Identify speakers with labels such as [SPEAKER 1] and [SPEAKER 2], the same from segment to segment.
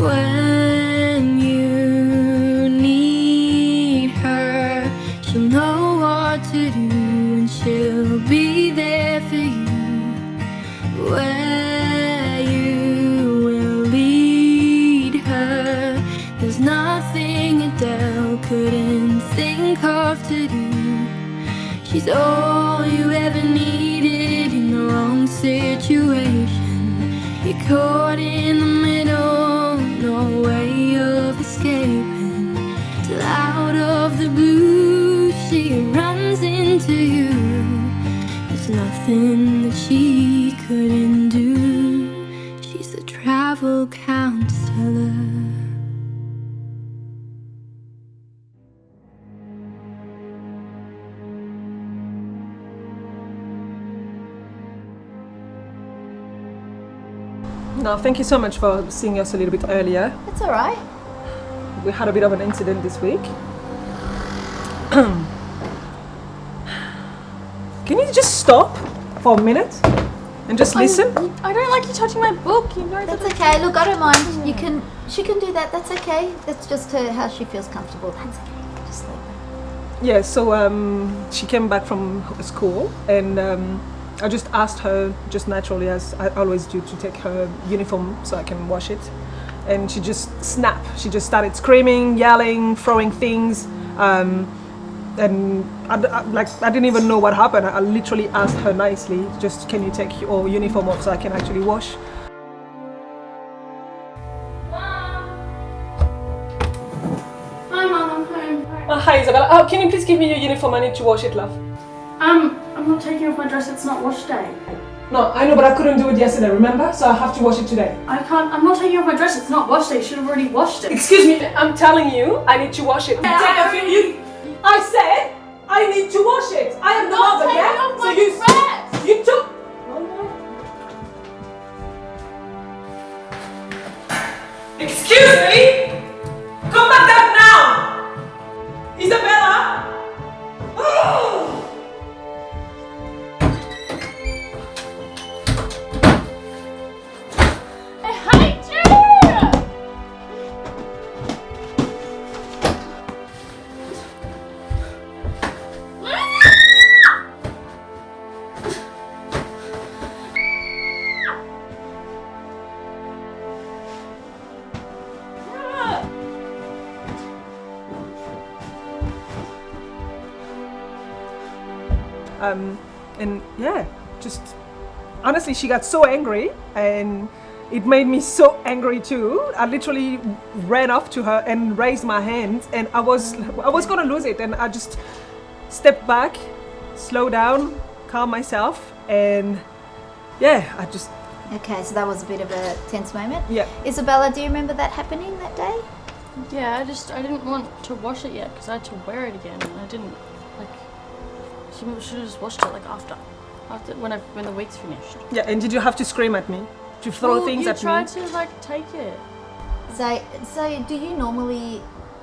[SPEAKER 1] When you need her, she'll know what to do and she'll be there for you. Where you will lead her, there's nothing Adele couldn't think of to do. She's all you ever needed in the wrong situation. You're caught in the middle, no way of escaping. Till out of the blue she runs into you. There's nothing that she couldn't do. She's a travel counselor.
[SPEAKER 2] No, thank you so much for seeing us a little bit earlier.
[SPEAKER 3] It's all right.
[SPEAKER 2] We had a bit of an incident this week. Can you just stop for a minute and just listen?
[SPEAKER 4] I don't like you touching my book. You know
[SPEAKER 3] That's okay. Look, I don't mind. She can do that. That's okay. That's just how she feels comfortable. That's okay. Just leave her.
[SPEAKER 2] Yeah, so she came back from school and I just asked her, just naturally as I always do, to take her uniform so I can wash it. And she just snapped. She just started screaming, yelling, throwing things. And I didn't even know what happened. I literally asked her nicely, just can you take your uniform off so I can actually wash?
[SPEAKER 4] Hi, Mum. I'm home.
[SPEAKER 2] Hi, Isabella. Can you please give me your uniform? I need to wash it, love.
[SPEAKER 4] I'm not taking off my dress. It's not wash day.
[SPEAKER 2] No, I know, but I couldn't do it yesterday, remember? So I have to wash it today.
[SPEAKER 4] I can't. I'm not taking off my dress. It's not wash day. You should have already washed it.
[SPEAKER 2] Excuse me, I'm telling you, I need to wash it. I said I need to wash it. I am the mother, yeah?
[SPEAKER 4] Off my
[SPEAKER 2] So
[SPEAKER 4] dress.
[SPEAKER 2] you took. Excuse me? Come back down now! Isabella!
[SPEAKER 4] I hate you.
[SPEAKER 2] And yeah, just honestly, she got so angry and it made me so angry too. I literally ran off to her and raised my hand and I was gonna lose it, and I just stepped back, slow down, calm myself, and yeah, I just...
[SPEAKER 3] Okay, so that was a bit of a tense moment.
[SPEAKER 2] Yeah.
[SPEAKER 3] Isabella, do you remember that happening that day?
[SPEAKER 4] Yeah, I didn't want to wash it yet because I had to wear it again, and I didn't She should have just washed it after when the week's finished.
[SPEAKER 2] Yeah, and did you have to scream at me? To throw things at me?
[SPEAKER 4] You tried to take it.
[SPEAKER 3] So do you normally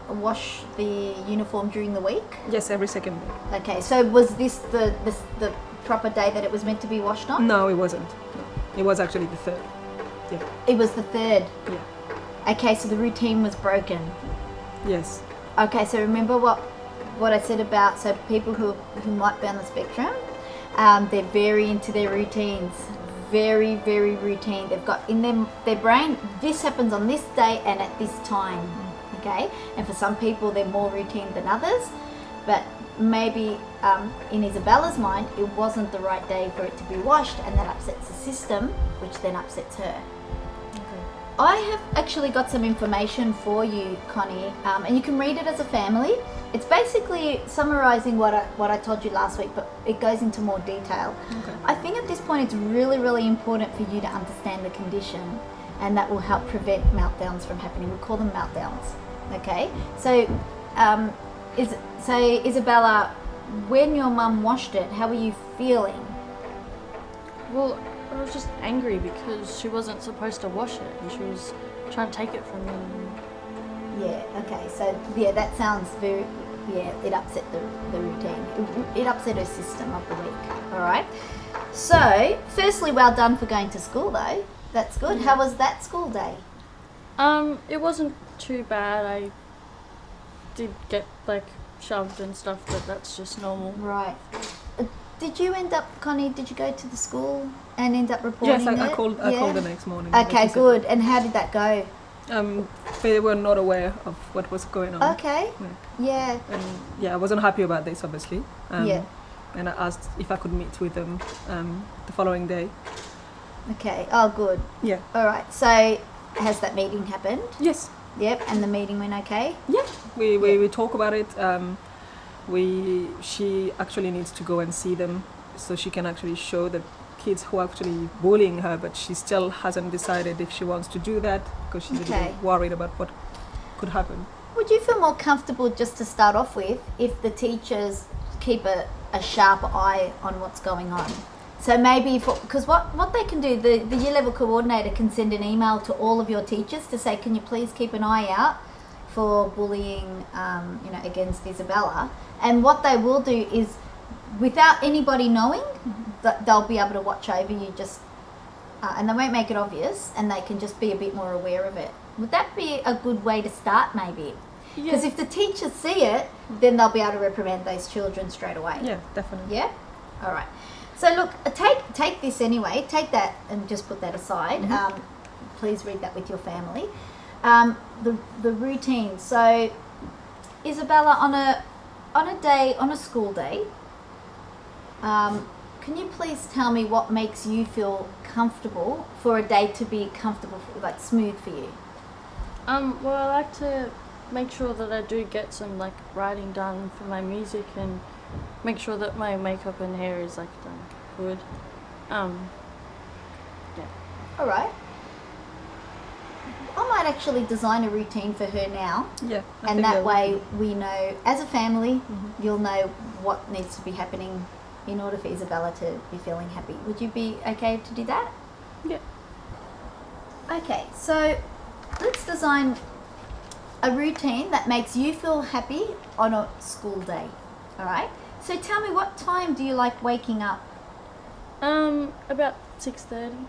[SPEAKER 3] wash the uniform during the week?
[SPEAKER 2] Yes, every second day.
[SPEAKER 3] Okay, so was this the proper day that it was meant to be washed on?
[SPEAKER 2] No, it wasn't. It was actually the 3rd. Yeah.
[SPEAKER 3] It was the 3rd?
[SPEAKER 2] Yeah.
[SPEAKER 3] Okay, so the routine was broken.
[SPEAKER 2] Yes.
[SPEAKER 3] Okay, so remember what I said about, so people who might be on the spectrum, they're very into their routines, very, very routine. They've got in their brain, this happens on this day and at this time, okay? And for some people, they're more routine than others, but maybe in Isabella's mind, it wasn't the right day for it to be washed, and that upsets the system, which then upsets her. I have actually got some information for you, Connie, and you can read it as a family. It's basically summarising what I told you last week, but it goes into more detail.
[SPEAKER 2] Okay.
[SPEAKER 3] I think at this point it's really, really important for you to understand the condition, and that will help prevent meltdowns from happening. We call them meltdowns, okay? So, Isabella, when your mum washed it, how were you feeling?
[SPEAKER 4] Well, I was just angry because she wasn't supposed to wash it and she was trying to take it from me.
[SPEAKER 3] Yeah, okay, so yeah, that sounds very, it upset the routine. It upset her system of the week, all right? So, firstly, well done for going to school though. That's good. How was that school day?
[SPEAKER 4] It wasn't too bad. I did get like shoved and stuff, but that's just normal.
[SPEAKER 3] Right. Did you end up, Connie, did you go to the school and end up reporting
[SPEAKER 2] Yes, I
[SPEAKER 3] it?
[SPEAKER 2] called the next morning.
[SPEAKER 3] Okay, good. And how did that go?
[SPEAKER 2] They were not aware of what was going on.
[SPEAKER 3] Okay. Yeah.
[SPEAKER 2] And yeah, I wasn't happy about this, obviously.
[SPEAKER 3] Yeah.
[SPEAKER 2] And I asked if I could meet with them the following day.
[SPEAKER 3] Okay. Oh, good.
[SPEAKER 2] Yeah.
[SPEAKER 3] All right. So has that meeting happened?
[SPEAKER 2] Yes.
[SPEAKER 3] Yep. And the meeting went okay?
[SPEAKER 2] Yeah. We talk about it. She actually needs to go and see them so she can actually show the kids who are actually bullying her, but she still hasn't decided if she wants to do that because she's a little worried about what could happen.
[SPEAKER 3] Would you feel more comfortable, just to start off with, if the teachers keep a sharp eye on what's going on? So maybe, because what they can do, the year level coordinator can send an email to all of your teachers to say, can you please keep an eye out for bullying, against Isabella? And what they will do is, without anybody knowing, that they'll be able to watch over you and they won't make it obvious, and they can just be a bit more aware of it. Would that be a good way to start, maybe? Because if the teachers see it, then they'll be able to reprimand those children straight away.
[SPEAKER 2] Yeah, definitely.
[SPEAKER 3] Yeah? All right. So look, take this anyway. Take that and just put that aside. Please read that with your family. The routine. So, Isabella, on a school day, can you please tell me what makes you feel comfortable for a day to be comfortable, like smooth for you?
[SPEAKER 4] Well, I like to make sure that I do get some like writing done for my music and make sure that my makeup and hair is like done good. Yeah.
[SPEAKER 3] All right. I might actually design a routine for her now.
[SPEAKER 2] Yeah.
[SPEAKER 3] And that way we know, as a family, you'll know what needs to be happening in order for Isabella to be feeling happy. Would you be okay to do that?
[SPEAKER 4] Yeah.
[SPEAKER 3] Okay, so let's design a routine that makes you feel happy on a school day. All right? So tell me, what time do you like waking up?
[SPEAKER 4] About 6:30.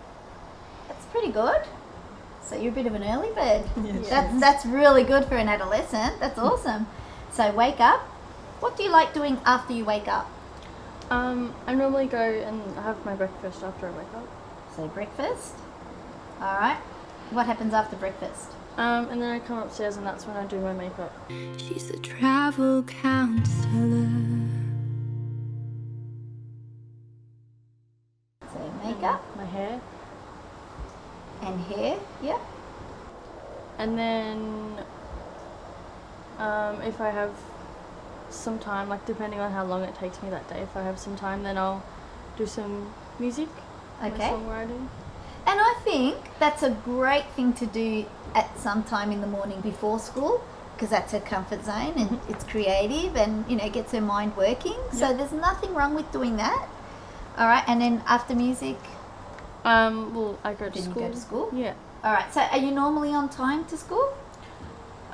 [SPEAKER 3] That's pretty good. So you're a bit of an early bird.
[SPEAKER 2] Yes.
[SPEAKER 3] That's really good for an adolescent. That's awesome. So wake up. What do you like doing after you wake up?
[SPEAKER 4] I normally go and have my breakfast after I wake up.
[SPEAKER 3] So breakfast. All right. What happens after breakfast?
[SPEAKER 4] And then I come upstairs and that's when I do my makeup.
[SPEAKER 1] She's the travel counselor.
[SPEAKER 3] So makeup
[SPEAKER 4] My hair.
[SPEAKER 3] and hair. Yeah.
[SPEAKER 4] And then if I have some time, like depending on how long it takes me that day, if I have some time, then I'll do some music,
[SPEAKER 3] Okay.
[SPEAKER 4] my songwriting.
[SPEAKER 3] And I think that's a great thing to do at some time in the morning before school, because that's her comfort zone and it's creative and, gets her mind working. So there's nothing wrong with doing that. All right. And then after music,
[SPEAKER 4] Well, I go to
[SPEAKER 3] then
[SPEAKER 4] school.
[SPEAKER 3] you go to school.
[SPEAKER 4] Yeah.
[SPEAKER 3] All right. So are you normally on time to school?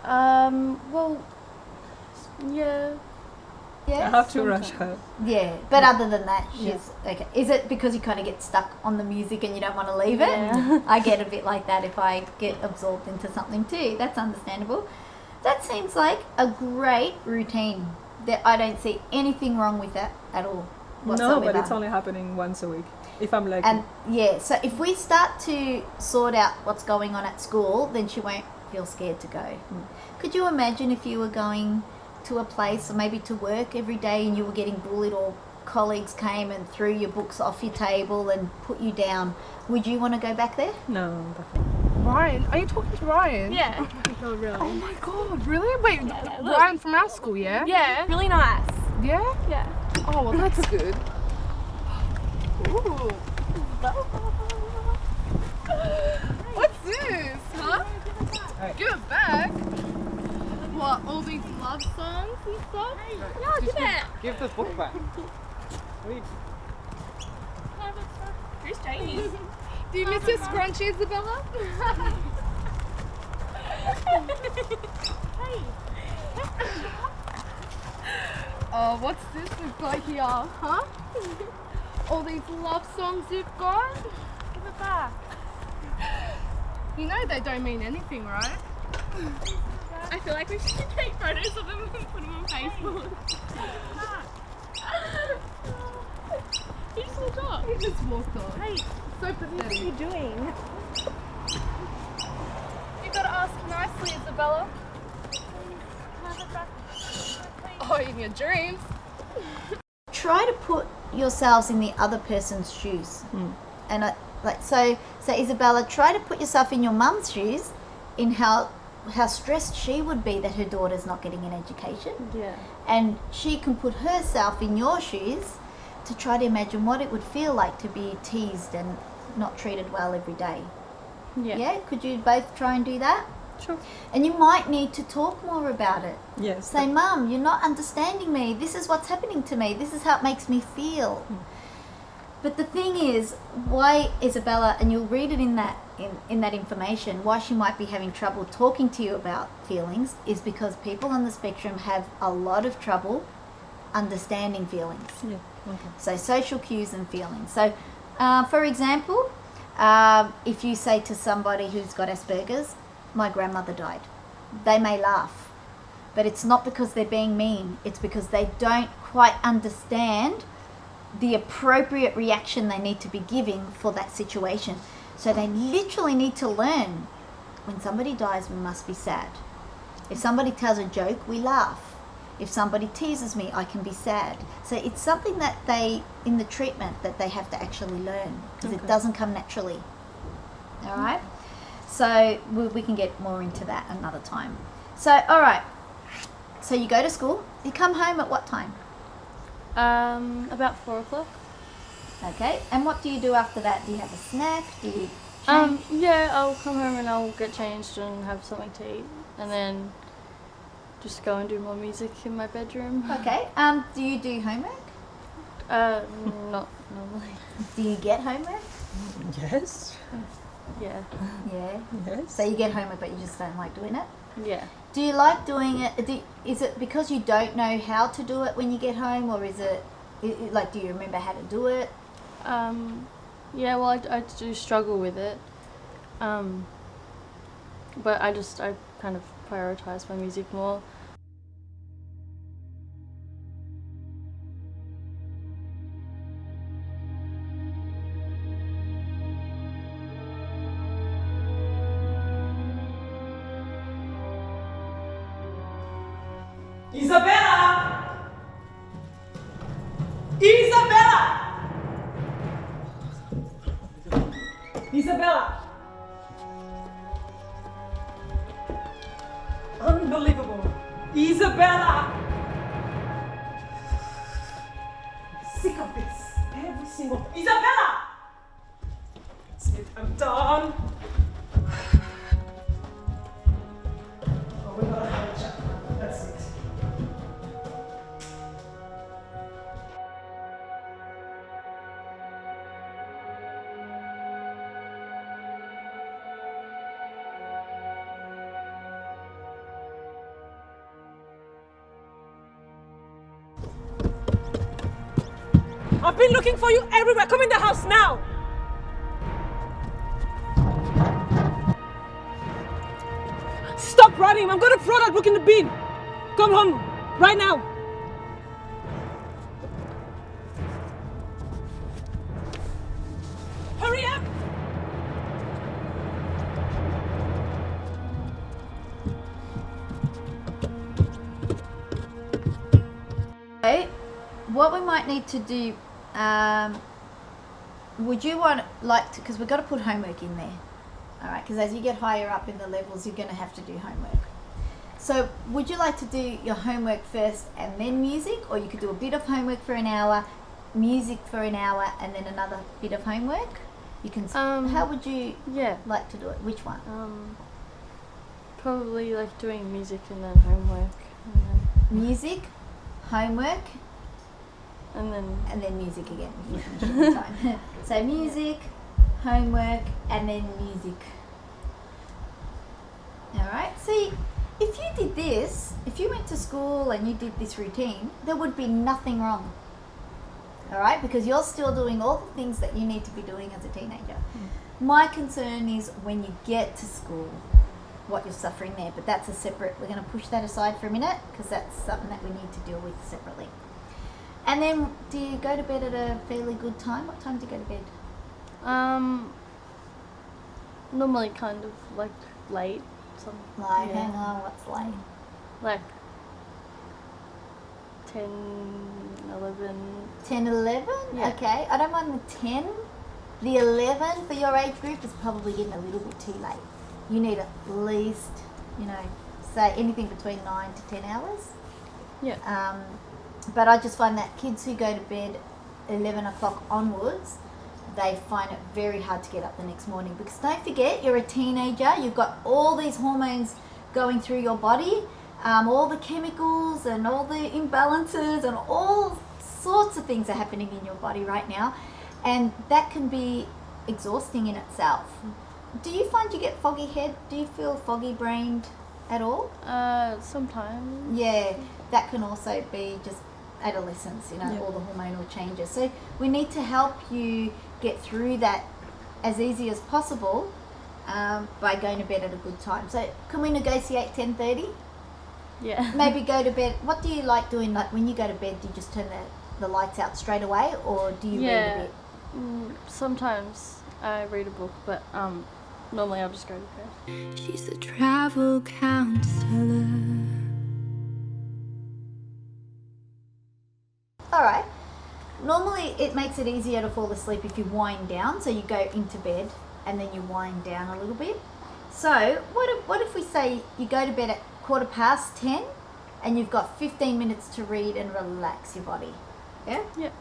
[SPEAKER 4] Well, yeah.
[SPEAKER 2] I
[SPEAKER 3] Yeah.
[SPEAKER 2] have to rush her.
[SPEAKER 3] Yeah. But other than that, she's
[SPEAKER 4] Yeah.
[SPEAKER 3] okay. Is it because you kind of get stuck on the music and you don't want to leave it?
[SPEAKER 4] Yeah.
[SPEAKER 3] I get a bit like that if I get absorbed into something too. That's understandable. That seems like a great routine. That I don't see anything wrong with that at all.
[SPEAKER 2] No, but it's
[SPEAKER 3] whatsoever.
[SPEAKER 2] only happening once a week. If I'm like,
[SPEAKER 3] And yeah, so if we start to sort out what's going on at school, then she won't feel scared to go. Could you imagine if you were going to a place or maybe to work every day and you were getting bullied, or colleagues came and threw your books off your table and put you down? Would you want to go back there?
[SPEAKER 2] no, definitely.
[SPEAKER 5] Ryan? Are you talking to Ryan?
[SPEAKER 6] Yeah.
[SPEAKER 5] Oh my god, really? Wait, Ryan from our school, yeah?
[SPEAKER 6] Yeah. Really nice.
[SPEAKER 5] Yeah?
[SPEAKER 6] Yeah.
[SPEAKER 5] Oh, well, that's good. Ooh. What's this? Huh? Give it back. What, all these love songs and stuff?
[SPEAKER 6] Yeah, give it.
[SPEAKER 7] Give the book back.
[SPEAKER 6] Who's Jamie?
[SPEAKER 5] Do you miss your scrunchie, Isabella? Oh, what's this we've got here, huh? All these love songs you've got?
[SPEAKER 6] Give it back.
[SPEAKER 5] You know they don't mean anything, right?
[SPEAKER 6] I feel like we should take photos of them and put them on Facebook. He just walked off.
[SPEAKER 5] He just walked off.
[SPEAKER 6] Hey,
[SPEAKER 5] So pathetic.
[SPEAKER 6] you doing?
[SPEAKER 5] You gotta ask nicely, Isabella. Oh, in your dreams.
[SPEAKER 3] Try to put yourselves in the other person's shoes. And so Isabella, try to put yourself in your mum's shoes, in how stressed she would be that her daughter's not getting an education.
[SPEAKER 4] Yeah.
[SPEAKER 3] And she can put herself in your shoes to try to imagine what it would feel like to be teased and not treated well every day.
[SPEAKER 4] Yeah.
[SPEAKER 3] Yeah? Could you both try and do that?
[SPEAKER 4] Sure.
[SPEAKER 3] And you might need to talk more about it.
[SPEAKER 2] Yes.
[SPEAKER 3] Say, Mum, you're not understanding me. This is what's happening to me. This is how it makes me feel. But the thing is, why Isabella, and you'll read it in that information, why she might be having trouble talking to you about feelings is because people on the spectrum have a lot of trouble understanding feelings.
[SPEAKER 2] Yeah. Okay.
[SPEAKER 3] So social cues and feelings. So, for example, if you say to somebody who's got Aspergers, my grandmother died, they may laugh. But it's not because they're being mean. It's because they don't quite understand the appropriate reaction they need to be giving for that situation. So they literally need to learn, when somebody dies, we must be sad. If somebody tells a joke, we laugh. If somebody teases me, I can be sad. So it's something that they, in the treatment, that they have to actually learn, because it doesn't come naturally. All right? So we can get more into that another time. So, all right. So you go to school. You come home at what time?
[SPEAKER 4] About 4 o'clock.
[SPEAKER 3] Okay. And what do you do after that? Do you have a snack? Do you change?
[SPEAKER 4] Yeah, I'll come home and I'll get changed and have something to eat, and then just go and do more music in my bedroom.
[SPEAKER 3] Okay. Do you do homework?
[SPEAKER 4] Not normally.
[SPEAKER 3] Do you get homework?
[SPEAKER 2] Yes.
[SPEAKER 4] Yeah.
[SPEAKER 3] Yeah.
[SPEAKER 2] Yes.
[SPEAKER 3] So you get homework, but you just don't like doing it?
[SPEAKER 4] Yeah.
[SPEAKER 3] Do you like doing it? Is it because you don't know how to do it when you get home, or is it like, do you remember how to do it?
[SPEAKER 4] Yeah, well, I do struggle with it. But I kind of prioritize my music more.
[SPEAKER 2] Isabella! Isabella! Isabella! Unbelievable. Isabella! Sick of this. Every single... Isabella! That's it. I'm done. Oh, we gotta have a chat now. That's it. I've been looking for you everywhere. Come in the house now. Stop running. I'm going to throw that book in the bin. Come home right now. Hurry up.
[SPEAKER 3] Okay. What we might need to do, would you like to, because we've got to put homework in there, all right, because as you get higher up in the levels, you're going to have to do homework. So would you like to do your homework first and then music, or you could do a bit of homework for an hour, music for an hour, and then another bit of homework? You can, how would you like to do it? Which one?
[SPEAKER 4] Probably like doing music and then homework.
[SPEAKER 3] Music, homework,
[SPEAKER 4] And then
[SPEAKER 3] music again. If you finish on time. So music, homework, and then music. All right. See, if you did this, if you went to school and you did this routine, there would be nothing wrong. all right? Because you're still doing all the things that you need to be doing as a teenager. My concern is when you get to school, what you're suffering there, but that's a separate, we're going to push that aside for a minute because that's something that we need to deal with separately. And then, do you go to bed at a fairly good time? What time do you go to bed?
[SPEAKER 4] Normally kind of like late.
[SPEAKER 3] Like, hang on, what's late?
[SPEAKER 4] Like 10, 11.
[SPEAKER 3] 10, 11?
[SPEAKER 4] Yeah.
[SPEAKER 3] Okay, I don't mind the 10. The 11 for your age group is probably getting a little bit too late. You need at least, say anything between 9 to 10 hours.
[SPEAKER 4] Yeah.
[SPEAKER 3] But I just find that kids who go to bed 11 o'clock onwards, they find it very hard to get up the next morning, because don't forget, you're a teenager, you've got all these hormones going through your body, all the chemicals and all the imbalances and all sorts of things are happening in your body right now, and that can be exhausting in itself. Do you find you get foggy head? Do you feel foggy brained at all?
[SPEAKER 4] Sometimes.
[SPEAKER 3] Yeah, that can also be just adolescence, all the hormonal changes. So we need to help you get through that as easy as possible by going to bed at a good time. So can we negotiate 10:30?
[SPEAKER 4] Yeah.
[SPEAKER 3] Maybe go to bed. What do you like doing? Like when you go to bed, do you just turn the lights out straight away, or do you read a bit?
[SPEAKER 4] Sometimes I read a book, but normally I'll just go to bed.
[SPEAKER 1] She's a travel counselor.
[SPEAKER 3] All right. Normally it makes it easier to fall asleep if you wind down. So you go into bed and then you wind down a little bit. So what if we say you go to bed at 10:15 and you've got 15 minutes to read and relax your body? Yeah?
[SPEAKER 4] Yep.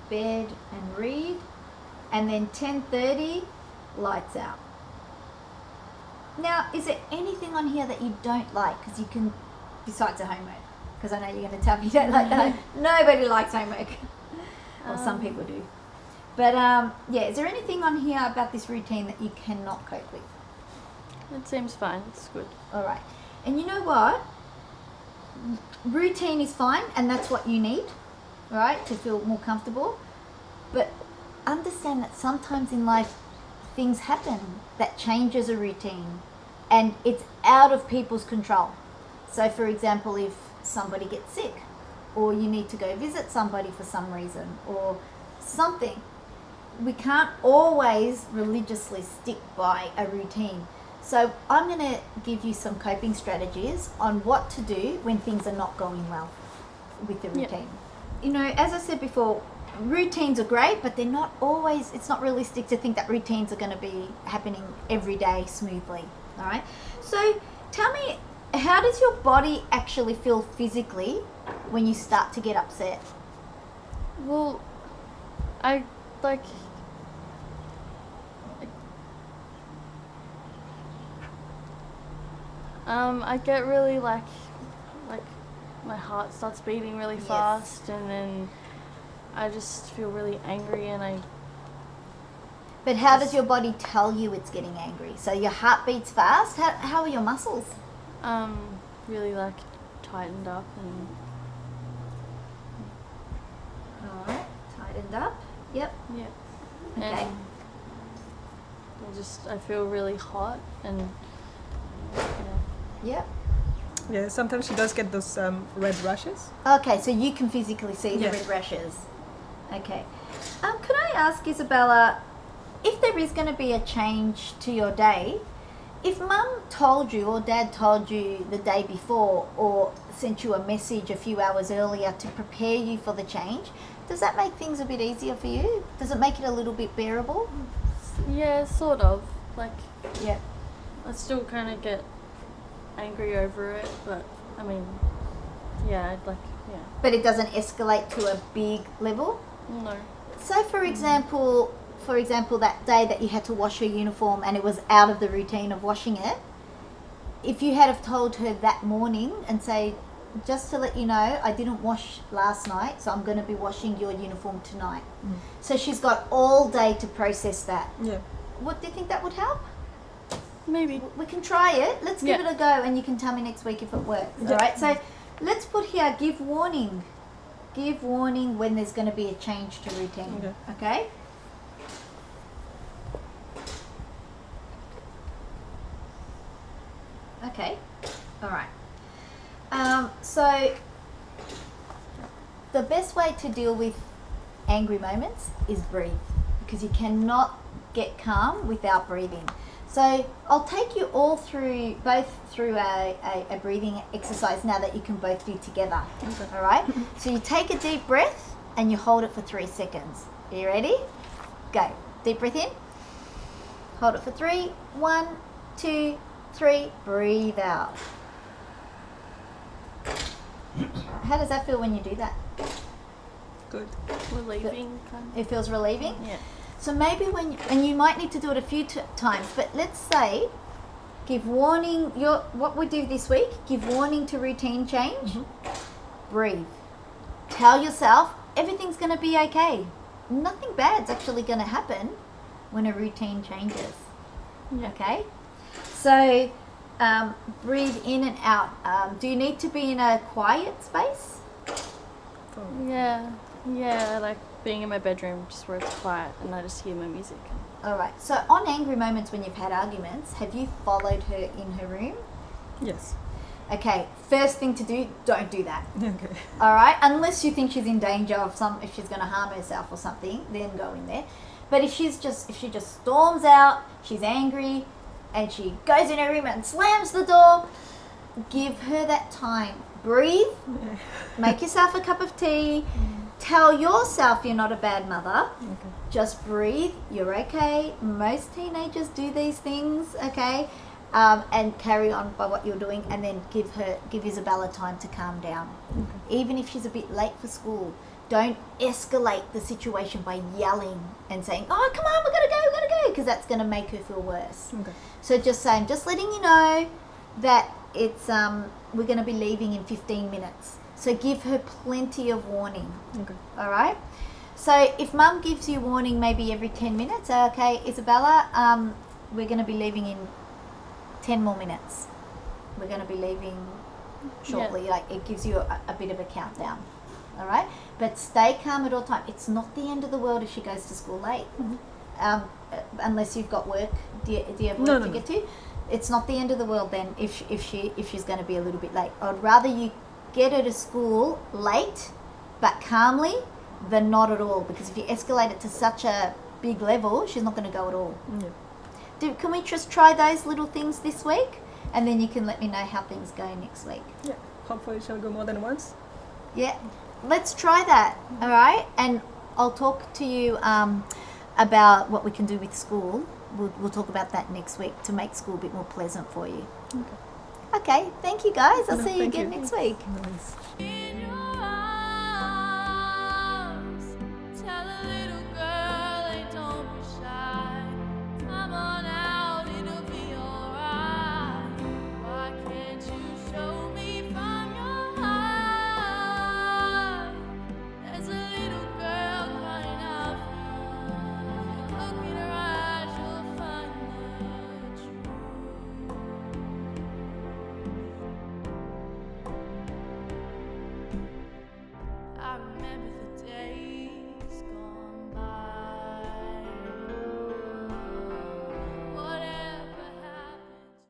[SPEAKER 3] Bed and read, and then 10:30 lights out. Now, is there anything on here that you don't like? Because you can, besides the homework, because I know you're going to tell me you don't like that. Nobody likes homework. Well, some people do. But is there anything on here about this routine that you cannot cope with?
[SPEAKER 4] It seems fine. It's good.
[SPEAKER 3] All right. And you know what? Routine is fine, and that's what you need, all right, to feel more comfortable. But understand that sometimes in life things happen that changes a routine, and it's out of people's control. So for example, if somebody gets sick, or you need to go visit somebody for some reason or something, we can't always religiously stick by a routine. So I'm going to give you some coping strategies on what to do when things are not going well with the routine. As I said before, routines are great, but they're not always, it's not realistic to think that routines are going to be happening every day smoothly. All right. So tell me, how does your body actually feel physically when you start to get upset?
[SPEAKER 4] Well, I like. I get really like my heart starts beating really fast, and then I just feel really angry, and
[SPEAKER 3] But how does your body tell you it's getting angry? So your heart beats fast. How are your muscles?
[SPEAKER 4] really like tightened up and.
[SPEAKER 3] All right, tightened up. Yep.
[SPEAKER 4] Yeah.
[SPEAKER 3] Okay.
[SPEAKER 4] And I feel really hot and.
[SPEAKER 3] Yep.
[SPEAKER 2] Yeah, sometimes she does get those red rashes.
[SPEAKER 3] Okay, so you can physically see the red rashes. Okay. Could I ask, Isabella, if there is going to be a change to your day, if Mum told you or Dad told you the day before or sent you a message a few hours earlier to prepare you for the change, does that make things a bit easier for you? Does it make it a little bit bearable?
[SPEAKER 4] Yeah, sort of. Like,
[SPEAKER 3] Yeah.
[SPEAKER 4] I still kind of get angry over it, but I mean, yeah.
[SPEAKER 3] But it doesn't escalate to a big level?
[SPEAKER 4] No.
[SPEAKER 3] So for example, that day that you had to wash your uniform and it was out of the routine of washing it, if you had have told her that morning and say, just to let you know, I didn't wash last night, so I'm going to be washing your uniform tonight. So she's got all day to process that.
[SPEAKER 2] Yeah.
[SPEAKER 3] What do you think that would help?
[SPEAKER 4] Maybe.
[SPEAKER 3] We can try it. Let's give it a go, and you can tell me next week if it works. All right. So let's put here, give warning. give warning when there's going to be a change to routine. Okay? Okay. All right. So the best way to deal with angry moments is breathe, because you cannot get calm without breathing. So I'll take you all through a breathing exercise now that you can both do together. All right? So you take a deep breath and you hold it for 3 seconds. Are you ready? Go. Deep breath in. Hold it for 3. 1, 2, 3. Breathe out. How does that feel when you do that?
[SPEAKER 2] Good.
[SPEAKER 4] Relieving kind of.
[SPEAKER 3] It feels relieving?
[SPEAKER 4] Yeah.
[SPEAKER 3] So maybe and you might need to do it a few times, but let's say give warning, what we do this week, give warning to routine change, breathe. Tell yourself everything's going to be okay. Nothing bad's actually going to happen when a routine changes.
[SPEAKER 4] Yeah.
[SPEAKER 3] Okay? So breathe in and out. Do you need to be in a quiet space?
[SPEAKER 4] Yeah. Yeah, I like being in my bedroom just where it's quiet and I just hear my music.
[SPEAKER 3] All right. So on angry moments when you've had arguments, have you followed her in her room?
[SPEAKER 2] Yes.
[SPEAKER 3] Okay, first thing to do, don't do that.
[SPEAKER 2] Okay.
[SPEAKER 3] All right, unless you think she's in danger of if she's going to harm herself or something, then go in there. But if she just storms out, she's angry, and she goes in her room and slams the door, give her that time. Breathe. Make yourself a cup of tea. Tell yourself you're not a bad mother.
[SPEAKER 2] Okay.
[SPEAKER 3] Just breathe. You're okay. Most teenagers do these things. Okay. And carry on by what you're doing, and then give Isabella time to calm down. Okay. Even if she's a bit late for school, don't escalate the situation by yelling and saying, "Oh, come on, we gotta go," because that's gonna make her feel worse.
[SPEAKER 2] Okay.
[SPEAKER 3] So just saying, just letting you know that it's we're gonna be leaving in 15 minutes. So give her plenty of warning.
[SPEAKER 2] Okay.
[SPEAKER 3] All right. So if Mum gives you warning maybe every 10 minutes, okay, Isabella, we're gonna be leaving in 10 more minutes. We're going to be leaving shortly.
[SPEAKER 4] Yeah.
[SPEAKER 3] Like, it gives you a bit of a countdown. All right? But stay calm at all time. It's not the end of the world if she goes to school late. Unless you've got work. Do you have work to get to? It's not the end of the world then if she's going to be a little bit late. I'd rather you get her to school late but calmly than not at all, because if you escalate it to such a big level, she's not going to go at all.
[SPEAKER 2] Yeah.
[SPEAKER 3] Can we just try those little things this week, and then you can let me know how things go next week?
[SPEAKER 2] Yeah. Hopefully she'll go more than once.
[SPEAKER 3] Yeah, let's try that. All right, and I'll talk to you about what we can do with school. We'll talk about that next week to make school a bit more pleasant for you. Okay. Thank you guys. I'll see you again next week.
[SPEAKER 2] Nice.